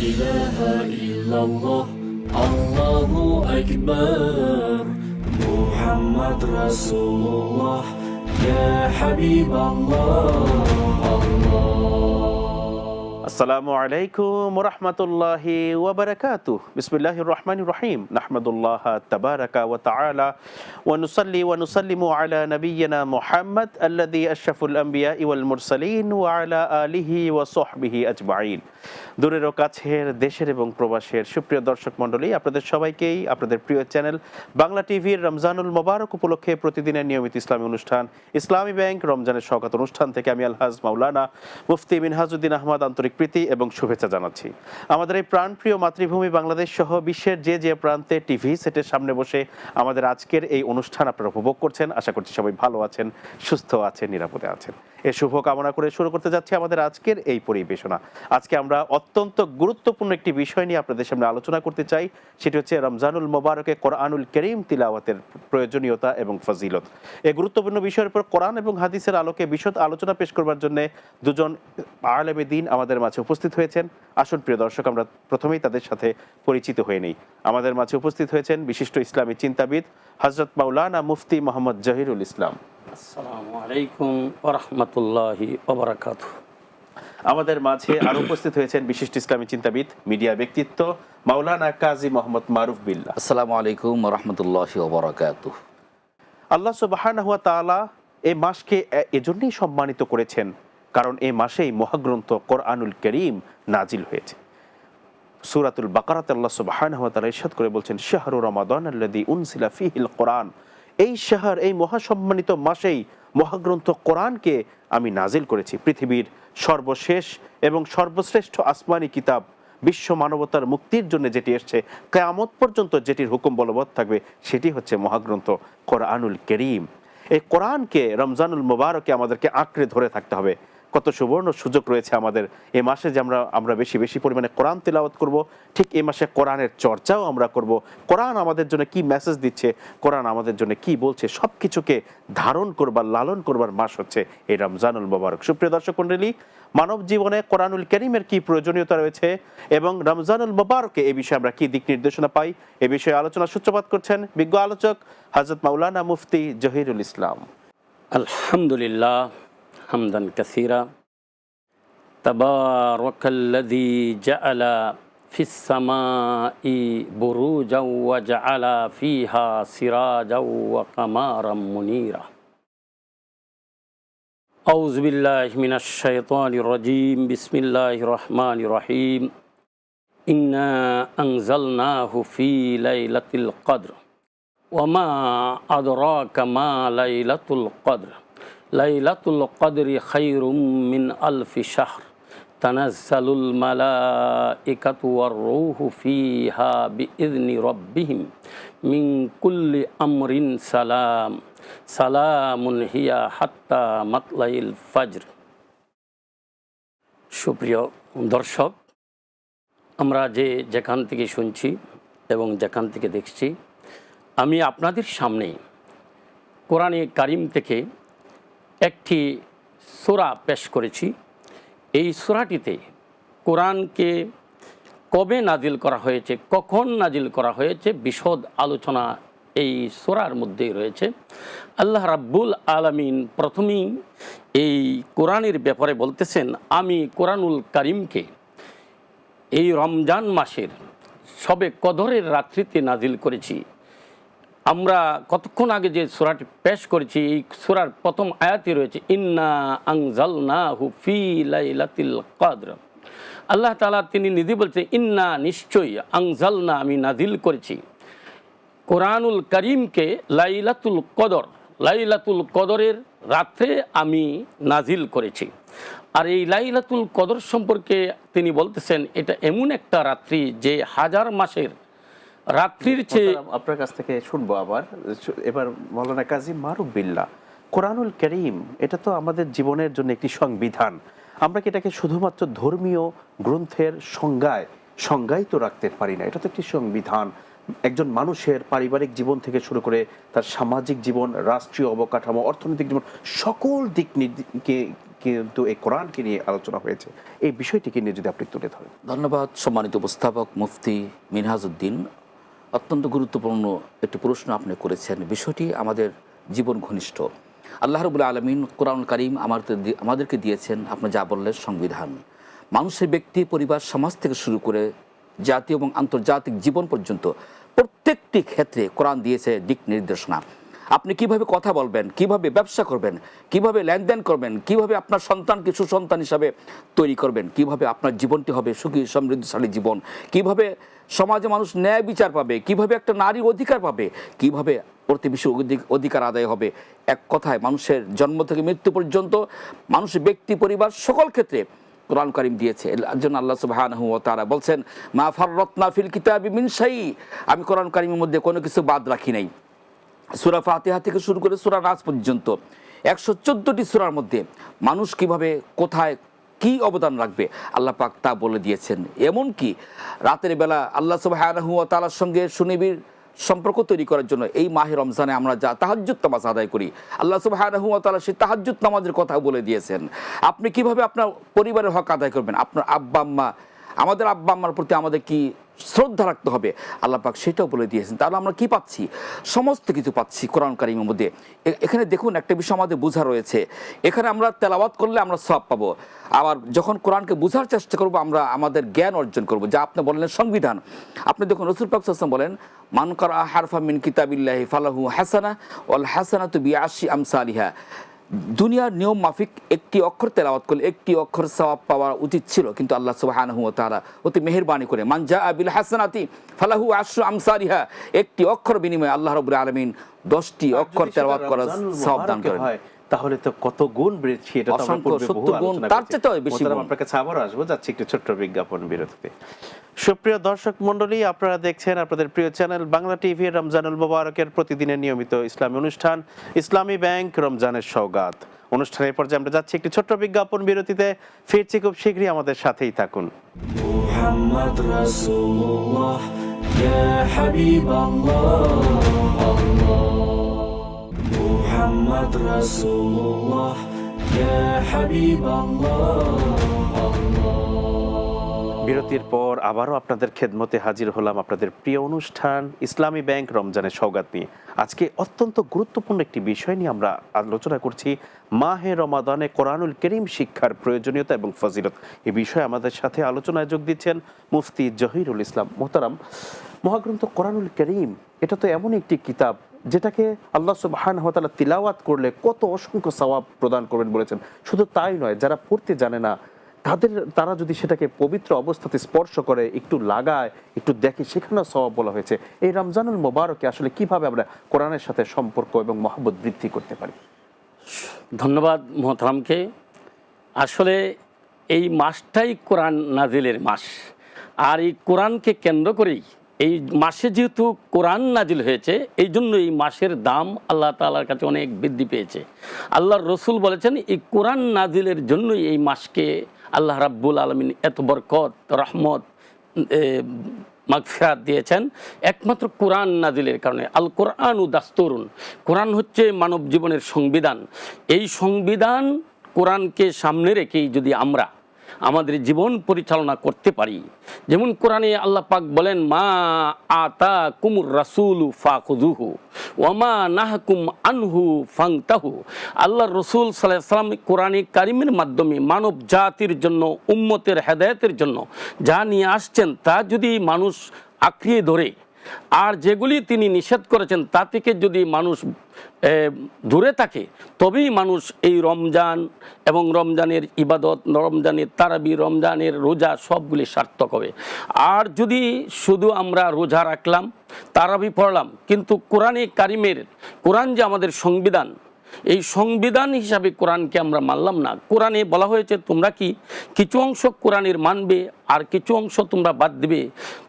ইলাহা ইল্লাল্লাহ আল্লাহু আকবার মুহাম্মদ রাসূলুল্লাহ ইয়া হাবিবাল্লাহ আসসালামু আলাইকুম ওয়া রাহমাতুল্লাহি ওয়া বারাকাতুহু বিসমিল্লাহির রহমানির রহিম নাহমাদুল্লাহ তাবারাকা ওয়া তাআলা ওয়া নুসাল্লি ওয়া নুসাল্লিমু আলা নাবিয়্যিনা মুহাম্মদ আল্লাযী আশরাফুল আমবিয়া ওয়াল মুরসালিন ওয়া আলা আলিহি ওয়া সাহবিহি আজমাইন। দূরের ও কাছের, দেশের এবং প্রবাসের সুপ্রিয় দর্শক মণ্ডলী, আপনাদের সবাইকেই আপনাদের প্রিয় চ্যানেল বাংলা টিভির রমজানুল মোবারক উপলক্ষে প্রতিদিনের নিয়মিত ইসলামী অনুষ্ঠান ইসলামী ব্যাংক রমজানের স্বাগত অনুষ্ঠান থেকে আমি আলহাজ মাওলানা মুফতি মিনহাজউদ্দিন আহমদ আন্তরিক প্রীতি এবং শুভেচ্ছা জানাচ্ছি। আমাদের এই প্রাণপ্রিয় মাতৃভূমি বাংলাদেশ সহ বিশ্বের যে যে প্রান্তে টিভি সেটের সামনে বসে আমাদের আজকের এই অনুষ্ঠান আপনারা উপভোগ করছেন, আশা করছি সবাই ভালো আছেন, সুস্থ আছেন, নিরাপদে আছেন। এই শুভ কামনা করে শুরু করতে যাচ্ছি আমাদের আজকের এই পরিবেশনা। আজকে আমরা অত্যন্ত গুরুত্বপূর্ণ একটি বিষয় নিয়ে আপনাদের সামনে আলোচনা করতে চাই, সেটি হচ্ছে রমজানুল মোবারকে কোরআনুল কারীম তিলাওয়াতের প্রয়োজনীয়তা এবং ফজিলত। এই গুরুত্বপূর্ণ বিষয়ের উপর কোরআন এবং হাদিসের আলোকে বিশদ আলোচনা পেশ করবার জন্য দুজন আলেমে দ্বীন আমাদের মাঝে উপস্থিত হয়েছেন। আসুন প্রিয় দর্শক, আমরা প্রথমেই তাদের সাথে পরিচিত হয়ে নেই। আমাদের মাঝে উপস্থিত হয়েছেন বিশিষ্ট ইসলামী চিন্তাবিদ হযরত মাওলানা মুফতি মোহাম্মদ জহিরুল ইসলাম। আসসালামু আলাইকুম ওয়া রাহমাতুল্লাহি ওয়া বারাকাতুহু। আমাদের মাঝে আরো উপস্থিত হয়েছেন বিশিষ্ট ইসলামী চিন্তাবিদ, মিডিয়া ব্যক্তিত্ব মাওলানা কাজী মোহাম্মদ মারুফ বিল্লাহ। আসসালামু আলাইকুম ওয়া রাহমাতুল্লাহি ওয়া বারাকাতুহু। আল্লাহ সুবহানাহু ওয়া তাআলা এই মাসকে এজন্যই সম্মানিত করেছেন কারণ এই মাসেই মহাগ্রন্থ কোরআনুল কারীম নাজিল হয়েছে। সূরাতুল বাকারাতে আল্লাহ সুবহানাহু ওয়া তাআলা ইরশাদ করে বলছেন, শাহরু রমাদান আল্লাযী উনজিলা ফীহিল কোরআন, এই শাহর, এই মহাসম্মানিত মাসেই মহাগ্রন্থ কোরআনকে আমি নাজিল করেছি। পৃথিবীর সর্বশেষ এবং সর্বশ্রেষ্ঠ আসমানি কিতাব, বিশ্ব মানবতার মুক্তির জন্য যেটি এসছে, কিয়ামত পর্যন্ত যেটির হুকুম বলবৎ থাকবে, সেটি হচ্ছে মহাগ্রন্থ কোরআনুল কারীম। এই কোরআনকে রমজানুল মোবারকে আমাদেরকে আঁকড়ে ধরে থাকতে হবে। কত সুবর্ণ সুযোগ রয়েছে আমাদের এই মাসে যে আমরা বেশি বেশি পরিমাণে কোরআন তেলাওয়াত করব, ঠিক এই মাসে কোরআনের চর্চাও আমরা করব। কোরআন আমাদের জন্য কি মেসেজ দিচ্ছে, কোরআন আমাদের জন্য কি বলছে, সব কিছুকে ধারণ করবার, লালন করবার মাস হচ্ছে এই রমজানুল মোবারক। সুপ্রিয় দর্শক মণ্ডলী, মানব জীবনে কোরআনুল কারীমের কি প্রয়োজনীয়তা রয়েছে এবং রমজানুল মোবারকে এই বিষয়ে আমরা কি দিক নির্দেশনা পাই, এ বিষয়ে আলোচনা সূত্রপাত করছেন বিজ্ঞ আলোচক হযরত মাওলানা মুফতি জহিরুল ইসলাম। আলহামদুলিল্লাহ হামদান কাসীরা তাবারাকাল্লাযী জাআলা ফিস সামাই বুরুজাও ওয়া জাআলা ফীহা সিরাজাও ওয়া কামারাম মুনীরা। আউযু বিল্লাহি মিনাশ শাইতানির রাজীম। বিসমিল্লাহির রহমানির রহিম। ইন্না আনজালনাহু ফী লাইলাতিল কদর ওয়া মা আদরাকা মা লাইলাতুল কদর লাইলাতুল কদরি খায়রুম মিন আলফি শাহর তানাজ্জালুল মালাইকাতু ওয়ার রূহু ফীহা বিইذনি রাব্বিহিম মিন কুল্লি আমরিন সালাম সালামুন হিয়া হাত্তা মাতলাইল ফাজর। সুপ্রিয় দর্শক, আমরা যেখান থেকে শুনছি এবং যেখান থেকে দেখছি, আমি আপনাদের সামনে কোরআনে কারীম থেকে একটি সূরা পেশ করেছি। এই সূরাটিতে কোরআনকে কবে নাজিল করা হয়েছে, কখন নাজিল করা হয়েছে, বিশদ আলোচনা এই সূরার মধ্যেই রয়েছে। আল্লাহ রাব্বুল আলামিন প্রথমেই এই কোরআনের ব্যাপারে বলতেছেন, আমি কোরআনুল কারীমকে এই রমজান মাসের শবে কদরের রাত্রিতে নাজিল করেছি। আমরা কতক্ষণ আগে যে সূরাটি পেশ করেছি, এই সূরার প্রথম আয়াতে রয়েছে ইন্না আনজালনাহু ফী লাইলাতিল কদর। আল্লাহ তাআলা তিনি নিজে বলছেন, ইন্না, নিশ্চয়ই, আনজালনা, আমি নাজিল করেছি কোরআনুল কারীমকে লাইলাতুল কদর, লাইলাতুল কদরের রাত্রে আমি নাজিল করেছি। আর এই লাইলাতুল কদর সম্পর্কে তিনি বলতেছেন, এটা এমন একটা রাত্রি যে হাজার মাসের রাত্রির চেয়ে। আপনার কাছ থেকে শুনবো আবার এবার মাওলানা কাজী মারুফ বিল্লাহ, কোরআনুল কারীম এটা তো আমাদের জীবনের জন্য একটি সংবিধান। আমরা কি এটাকে শুধুমাত্র ধর্মীয় গ্রন্থের সংজ্ঞায় তো রাখতে পারি না, এটা তো একটি সংবিধান। একজন মানুষের পারিবারিক জীবন থেকে শুরু করে তার সামাজিক জীবন, রাষ্ট্রীয় অবকাঠামো, অর্থনৈতিক জীবন, সকল দিক কিন্তু এই কোরআনকে নিয়ে আলোচনা হয়েছে। এই বিষয়টিকে নিয়ে যদি আপনি তুলে ধরেন। ধন্যবাদ সম্মানিত উপস্থাপক মুফতি মিনহাজউদ্দিন। অত্যন্ত গুরুত্বপূর্ণ একটি প্রশ্ন আপনি করেছেন। বিষয়টি আমাদের জীবন ঘনিষ্ঠ। আল্লাহ রাব্বুল আলামিন কোরআনুল কারীম আমাদেরকে দিয়েছেন, আপনি যা বললেন, সংবিধান। মানুষের ব্যক্তি, পরিবার, সমাজ থেকে শুরু করে জাতীয় এবং আন্তর্জাতিক জীবন পর্যন্ত প্রত্যেকটি ক্ষেত্রে কোরআন দিয়েছে দিক নির্দেশনা। আপনি কিভাবে কথা বলবেন, কিভাবে ব্যবসা করবেন, কিভাবে লেনদেন করবেন, কিভাবে আপনার সন্তানকে সুসন্তান হিসাবে তৈরি করবেন, কিভাবে আপনার জীবনটি হবে সুখী সমৃদ্ধশালী জীবন, কিভাবে সমাজে মানুষ ন্যায় বিচার পাবে, কিভাবে একটা নারীর অধিকার পাবে, কিভাবে প্রতিবেশী অধিকার আদায় হবে। এক কথায় মানুষের জন্ম থেকে মৃত্যু পর্যন্ত মানুষের ব্যক্তি, পরিবার, সকল ক্ষেত্রে কোরআন কারীম দিয়েছে। এর জন্য আল্লাহ সুবহানাহু ওয়া তাআলা বলছেন, মা ফাররাতনা ফিল কিতাবি মিন শাই, আমি কোরআন কারীমের মধ্যে কোনো কিছু বাদ রাখি নাই। সূরা ফাতিহা থেকে শুরু করে সূরা নাস পর্যন্ত 114টি সূরার মধ্যে মানুষ কিভাবে, কোথায়, কি অবদান রাখবে আল্লাহ পাক তা বলে দিয়েছেন। এমনকি রাতের বেলা আল্লাহ সুবহানাহু ওয়া তাআলার সঙ্গে সুনিবিড় সম্পর্ক তৈরি করার জন্য এই মাহে রমজানে আমরা যা তাহাজ্জুদ নামাজ আদায় করি, আল্লাহ সুবহানাহু ওয়া তাআলা সেই তাহাজ্জুদ নামাজের কথা বলে দিয়েছেন। আপনি কিভাবে আপনার পরিবারের হক আদায় করবেন, আপনার আব্বা আম্মা, আমাদের আব্বা আম্মার প্রতি আমাদের কি শ্রদ্ধা রাখতে হবে, আল্লাহ পাক সেটাও বলে দিয়েছেন। তাহলে আমরা কি পাচ্ছি? সমস্ত কিছু পাচ্ছি কোরআন কারীমের মধ্যে। এখানে দেখুন, একটা বিষয় আমাদের বোঝা রয়েছে। এখানে আমরা তেলাওয়াত করলে আমরা সওয়াব পাবো, আবার যখন কোরআনকে বোঝার চেষ্টা করব আমরা আমাদের জ্ঞান অর্জন করব। যা আপনি বললেন সংবিধান, আপনি দেখুন রাসূল পাক সাল্লাল্লাহু আলাইহি ওয়াসাল্লাম বলেন, মান কারা হারফা মিন কিতাবিল্লাহি ফালাহু হাসানা ওয়াল হাসানাতু বিআশরি আমসালিহা। দুনিয়ার নিয়ম মাফিক একটি অক্ষর তেলাওয়াত করলে একটি অক্ষর সওয়াব পাওয়া উচিত ছিল, কিন্তু আল্লাহ সুবহানাহু ওয়া তাআলা অতি মেহেরবানি করে মান জাআ বিল হাসানাতি ফালাহু আশরু আমসালিহা, একটি অক্ষর বিনিময়ে আল্লাহ রাব্বুল আলামিন 10টি অক্ষর তেলাওয়াত করার সওয়াব দান করেন। তাহলে তো কত গুণ বেড়েছে, এটা তো আমরা পূর্বে বহু আলোচনা তার চেয়ে তো বেশি গুণ। আপনার কাছে আবারও আসবো, যাচ্ছি একটু ছোট্ট বিজ্ঞাপন বিরতিতে। সুপ্রিয় দর্শক মণ্ডলী, আপনারা দেখছেন আপনাদের প্রিয় চ্যানেল বাংলা টিভি রমজানুল মুবারকের প্রতিদিনের নিয়মিত ইসলামী অনুষ্ঠান ইসলামী ব্যাংক রমজানের সওগাত। অনুষ্ঠানের পর্যায়ে আমরা যাচ্ছি একটি ছোট্ট বিজ্ঞাপন বিরতিতে। ফিরছি খুব শীঘ্রই, আমাদের সাথেই থাকুন। محمد رسول الله يا حبيب الله محمد رسول الله يا حبيب الله বিরতির পর আবারও আপনাদের খেদমতে হাজির হলাম আপনাদের প্রিয় অনুষ্ঠান ইসলামী ব্যাংক রমজানের সওগাত নিয়ে। আজকে অত্যন্ত গুরুত্বপূর্ণ একটি বিষয় নিয়ে আমরা আলোচনা করছি, মাহে রমাদানে কোরআনুল কারীম শিক্ষার প্রয়োজনীয়তা এবং ফজিলত। এই বিষয়ে আমাদের সাথে আলোচনায় যোগ দিচ্ছেন মুফতি জহিরুল ইসলাম। মোহতারাম, মহাগ্রন্থ কোরআনুল কারীম এটা তো এমন একটি কিতাব যেটাকে আল্লাহ সুবহানাহু ওয়া তাআলা তিলাওয়াত করলে কত অসংখ্য সওয়াব প্রদান করবেন বলেছেন। শুধু তাই নয়, যারা পড়তে জানে না তারা যদি সেটাকে পবিত্র অবস্থাতে স্পর্শ করে, একটু লাগায়, একটু দেখে, সেখানেও সওয়াব বলা হয়েছে। এই রমজানুল মুবারকে আসলে কিভাবে আমরা কোরআনের সাথে সম্পর্ক এবং মহব্বত বৃদ্ধি করতে পারি? ধন্যবাদ মোহতারামকে। আসলে এই মাসটাই কোরআন নাজিলের মাস, আর এই কোরআনকে কেন্দ্র করেই এই মাসে যেহেতু কোরআন নাজিল হয়েছে, এই জন্য এই মাসের দাম আল্লাহ তাআলার কাছে অনেক বৃদ্ধি পেয়েছে। আল্লাহর রসুল বলেছেন, এই কোরআন নাজিলের জন্যই এই মাসকে আল্লাহ রাব্বুল আলামিন এত বরকত, রহমত, মাগফিরাত দিয়েছেন, একমাত্র কোরআন নাজিলের কারণে। আল কোরআনু দাস্তুরুন, কোরআন হচ্ছে মানব জীবনের সংবিধান। এই সংবিধান কোরআনকে সামনে রেখেই যদি আমরা আমাদের জীবন পরিচালনা করতে পারি, যেমন কোরআনে আল্লাহ পাক বলেন, মা আতা কুমুর রাসূলু ফাখুযুহু ওয়া মা নাহাকুম আনহু ফান্তাহু। আল্লাহর রাসূল সাল্লাল্লাহু আলাইহি ওয়াসাল্লাম কোরআনে কারিমের মাধ্যমে মানব জাতির জন্য, উম্মতের হেদায়েতের জন্য যা নিয়ে আসছেন তা যদি মানুষ আঁকড়িয়ে ধরে, আর যেগুলি তিনি নিষেধ করেছেন তা থেকে যদি মানুষ দূরে থাকে, তবেই মানুষ এই রমজান এবং রমজানের ইবাদত, রমজানের তারাবি, রমজানের রোজা সবগুলি সার্থক হবে। আর যদি শুধু আমরা রোজা রাখলাম, তারাবি পড়লাম, কিন্তু কোরআনে কারিমের, কোরআন যে আমাদের সংবিধান, এই সংবিধান হিসাবে কোরআনকে আমরা মানলাম না। কোরআনে বলা হয়েছে তোমরা কি কিছু অংশ কোরআনের মানবে আর কিছু অংশ তোমরা বাদ দিবে।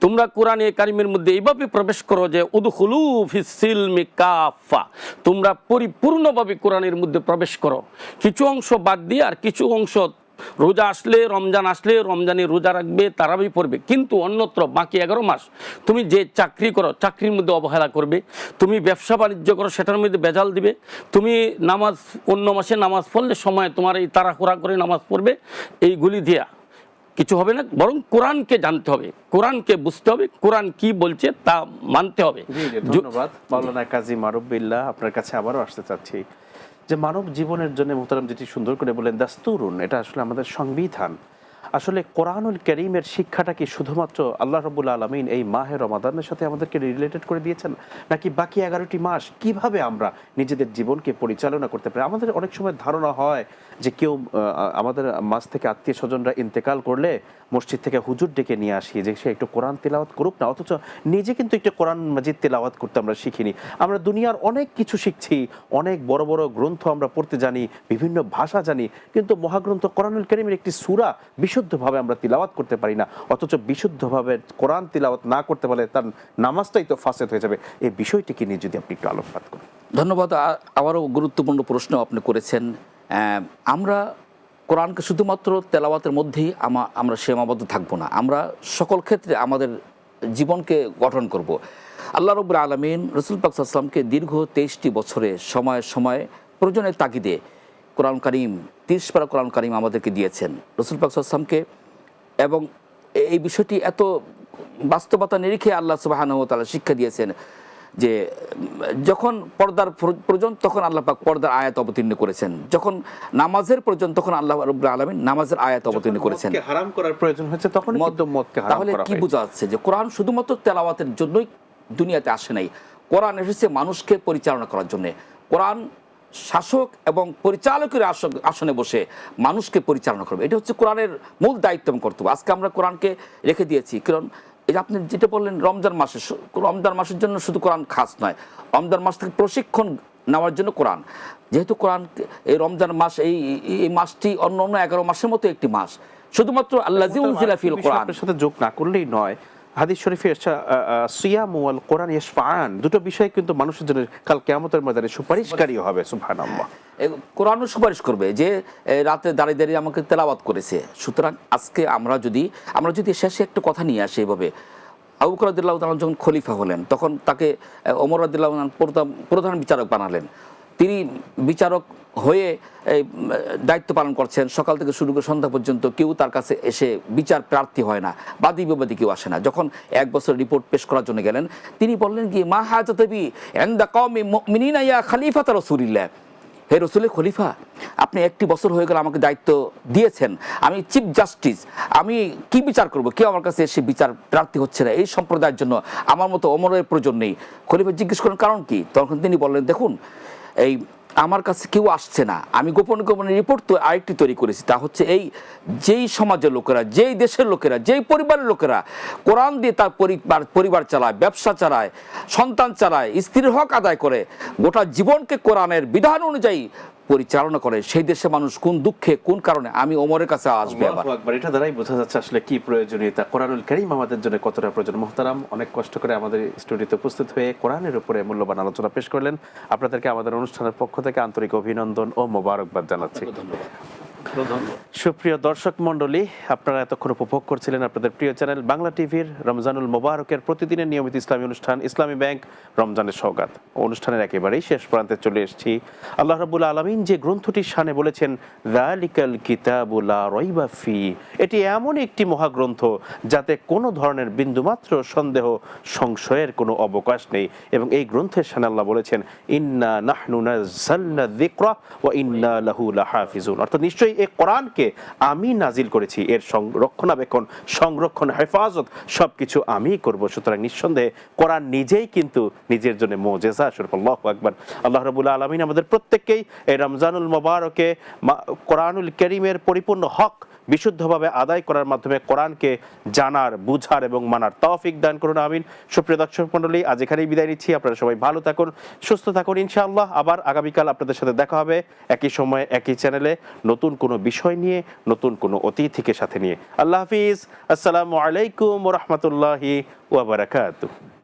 তোমরা কোরআনে কারিমের মধ্যে এইভাবে প্রবেশ করো যে উদখুলু ফিস সিলমি কাফা, তোমরা পরিপূর্ণভাবে কোরআনের মধ্যে প্রবেশ করো, কিছু অংশ বাদ দিয়ে আর কিছু অংশ রোজা আসলে, রমজান আসলে রমজানে রোজা রাখবে, তারাবি পড়বে, কিন্তু অন্যত্র বাকি 11 মাস তুমি যে চাকরি করো চাকরির মধ্যে অবহেলা করবে, তুমি ব্যবসা বাণিজ্য করো সেটার মধ্যে ভেজাল দিবে, তুমি নামাজ অন্য মাসে নামাজ পড়লে সময় তোমার এই তাড়াহুড়া করে নামাজ পড়বে, এইগুলি দিয়া কিছু হবে না। বরং কোরআনকে জানতে হবে, কোরআনকে বুঝতে হবে, কোরআন কি বলছে তা মানতে হবে। ধন্যবাদ মাওলানা কাজী মারুফ বিল্লাহ। আপনার কাছে আবারও আসতে চাচ্ছি যে মানব জীবনের জন্য মোহতারাম যেটি সুন্দর করে বলেন দাস্তুরুন, এটা আসলে আমাদের সংবিধান। আসলে কোরআনুল কারীমের শিক্ষাটা কি শুধুমাত্র আল্লাহ রাব্বুল আলামিন এই মাহে রমাদানের সাথে আমাদেরকে রিলেটেড করে দিয়েছেন, নাকি বাকি 11টি মাস কিভাবে আমরা নিজেদের জীবনকে পরিচালনা করতে পারি? আমাদের অনেক সময় ধারণা হয় যে কেউ আমাদের মাঝ থেকে আত্মীয় স্বজনরা ইন্তেকাল করলে মসজিদ থেকে হুজুর ডেকে নিয়ে আসি যে সে একটু কোরআন তেলাওয়াত করুক না, অথচ নিজে কিন্তু একটু কোরআন মাজিদ তেলাওয়াত করতে আমরা শিখিনি। আমরা দুনিয়ার অনেক কিছু শিখছি, অনেক বড় বড় গ্রন্থ আমরা পড়তে জানি, বিভিন্ন ভাষা জানি, কিন্তু মহাগ্রন্থ কোরআনুল কারীমের একটি সূরা বিশুদ্ধভাবে আমরা তিলাওয়াত করতে পারি না। অথচ বিশুদ্ধভাবে কোরআন তিলাওয়াত না করতে পারলে তার নামাজটাই তো ফাসেদ হয়ে যাবে। এই বিষয়টিকে নিয়ে যদি আপনি একটু আলোকপাত করেন। ধন্যবাদ। আবারও গুরুত্বপূর্ণ প্রশ্ন আপনি করেছেন। আমরা কোরআনকে শুধুমাত্র তেলাওয়াতের মধ্যেই আমরা সীমাবদ্ধ থাকবো না, আমরা সকল ক্ষেত্রে আমাদের জীবনকে গঠন করব। আল্লাহ রাব্বুল আলামিন রাসূল পাক সাল্লাল্লাহু আলাইহি ওয়াসাল্লামকে দীর্ঘ 23টি বছরে সময়ে সময়ে প্রয়োজনের তাগিদে কোরআন কারীম 30 পারা কোরআন কারীম আমাদেরকে দিয়েছেন রাসূল পাক সাল্লাল্লাহু আলাইহি ওয়াসাল্লামকে। এবং এই বিষয়টি এত বাস্তবতা নিরিখে আল্লাহ সুবহানাহু ওয়া তাআলা শিক্ষা দিয়েছেন যে যখন পর্দার প্রয়োজন তখন আল্লাহ পাক পর্দার আয়াত অবতীর্ণ করেছেন, যখন নামাজের প্রয়োজন তখন আল্লাহ রাব্বুল আলামিন নামাজের আয়াত অবতীর্ণ করেছেন, হারাম করার প্রয়োজন হয়েছে তখন মদকে হারাম করা। তাহলে কি বোঝা যাচ্ছে যে কোরআন শুধুমাত্র তেলাওয়াতের জন্যই দুনিয়াতে আসে নাই, কোরআন এসেছে মানুষকে পরিচালনা করার জন্য। কোরআন শাসক এবং পরিচালকের আসনে বসে মানুষকে পরিচালনা করবে, এটা হচ্ছে কোরআনের মূল দায়িত্ব এবং কর্তব্য। আজকে আমরা কোরআনকে রেখে দিয়েছি, কারণ এই যে আপনি যেটা বললেন রমজান মাসের জন্য শুধু কোরআন খাস নয়, রমজান মাস থেকে প্রশিক্ষণ নেওয়ার জন্য কোরআন। যেহেতু কোরআন এই রমজান মাস এই মাসটি অন্য 11 মাসের মতো একটি মাস, শুধুমাত্র আল্লাযী উনজিলা ফিল কোরআন সাথে যোগ না করলেই নয়। হাদিস শরীফে সিয়াম ওয়াল কোরআন ইয়াশফাআন, দুটো বিষয় কিন্তু মানুষের জন্য কাল কিয়ামতের ময়দানে সুপারিশকারী হবে। সুবহানাল্লাহ। কোরআনও সুপারিশ করবে যে রাতে দাঁড়িয়ে দাঁড়িয়ে আমাকে তেলাওয়াত করেছে। সুতরাং আজকে আমরা যদি শেষে একটা কথা নিয়ে আসি, এইভাবে আবু বকর রাদিয়াল্লাহু তাআলা যখন খলিফা হলেন তখন তাকে ওমর রাদিয়াল্লাহু আনহু প্রধান বিচারক বানালেন। তিনি বিচারক হয়ে দায়িত্ব পালন করছেন, সকাল থেকে শুরু করে সন্ধ্যা পর্যন্ত কেউ তার কাছে এসে বিচার প্রার্থী হয় না, বাদী বিবাদী কেউ আসে না। যখন 1 বছর রিপোর্ট পেশ করার জন্য গেলেন, তিনি বললেন কি মা হাজাতাবি ইনদা কওমি মুমিনিনা ইয়া খলিফাত রাসূলিল্লাহ, হে রসুলের খলিফা, আপনি 1 বছর হয়ে গেল আমাকে দায়িত্ব দিয়েছেন, আমি চিফ জাস্টিস, আমি কি বিচার করব? কেউ আমার কাছে এসে বিচার প্রার্থী হচ্ছে না, এই সম্প্রদায়ের জন্য আমার মতো ওমরের প্রয়োজন নেই। খলিফা জিজ্ঞেস করেন কারণ কি? তখন তিনি বললেন দেখুন, এই আমার কাছে কেউ আসছে না, আমি গোপনে গোপনে রিপোর্ট তো আরেকটি তৈরি করেছি, তা হচ্ছে এই যেই সমাজের লোকেরা, যেই দেশের লোকেরা, যেই পরিবারের লোকেরা কোরআন দিয়ে তার পরিবার চালায়, ব্যবসা চালায়, সন্তান চালায়, স্ত্রীর হক আদায় করে, গোটা জীবনকে কোরআনের বিধান অনুযায়ী পরিচালনা করে, সেই দেশের মানুষ কোন দুঃখে কোন কারণে আমি ওমরের কাছে আসবে। আবার এটা দ্বারাই বোঝা যাচ্ছে আসলে কি প্রয়োজনীয়তা, কোরআনুল কারীম আমাদের জন্য কতটা প্রয়োজন। মুহতারাম অনেক কষ্ট করে আমাদের স্টুডিওতে উপস্থিত হয়ে কোরআনের উপরে মূল্যবান আলোচনা পেশ করলেন। আপনাদেরকে আমাদের অনুষ্ঠানের পক্ষ থেকে আন্তরিক অভিনন্দন ও মোবারকবাদ জানাচ্ছি। সুপ্রিয় দর্শক মণ্ডলী, আপনারা এতক্ষণ উপভোগ করছিলেন আপনাদের প্রিয় চ্যানেল বাংলা টিভির রমজানুল মোবারকের প্রতিদিনের নিয়মিত ইসলামী অনুষ্ঠান ইসলামী ব্যাংক রমজানের সওগাত। অনুষ্ঠানের একেবারেই শেষ প্রান্তে চলে এসেছি। আল্লাহ রাব্বুল আলামিন যে গ্রন্থটির শানে বলেছেন যালিকাল কিতাবু লা রাইবা ফি, এটি এমন একটি মহাগ্রন্থ যাতে কোনো ধরনের বিন্দুমাত্র সন্দেহ সংশয়ের কোনো অবকাশ নেই। এবং এই গ্রন্থের শানে আল্লাহ বলেছেন ইন্না নাহনু নাযালনা যিকরা ওয়া ইন্না লাহু লাহাফিজুন, অর্থাৎ নিশ্চয়ই এই কোরআনকে আমি নাজিল করেছি, এর রক্ষণাবেক্ষণ, সংরক্ষণ, হেফাজত সবকিছু আমিই করব। সুতরাং নিঃসন্দেহে কোরআন নিজেই কিন্তু নিজের জন্য মুজিজা স্বরূপ। আল্লাহু আকবার। আল্লাহ রাব্বুল আলামিন আমাদের প্রত্যেককেই এই রমজানুল মোবারকে কোরআনুল কারীমের পরিপূর্ণ হক বিশুদ্ধভাবে আদায় করার মাধ্যমে কোরআনকে জানার, বুঝার এবং মানার তৌফিক দান করুন, আমিন। সুপ্রিয় দর্শক মণ্ডলী, আজ এখানেই বিদায় নিচ্ছি। আপনারা সবাই ভালো থাকুন, সুস্থ থাকুন। ইনশাআল্লাহ আবার আগামীকাল আপনাদের সাথে দেখা হবে একই সময়ে একই চ্যানেলে, নতুন কোনো বিষয় নিয়ে, নতুন কোনো অতিথিকে সাথে নিয়ে। আল্লাহ হাফিজ। আসসালামু আলাইকুম ওয়া রাহমাতুল্লাহি ওয়া বারাকাতুহু।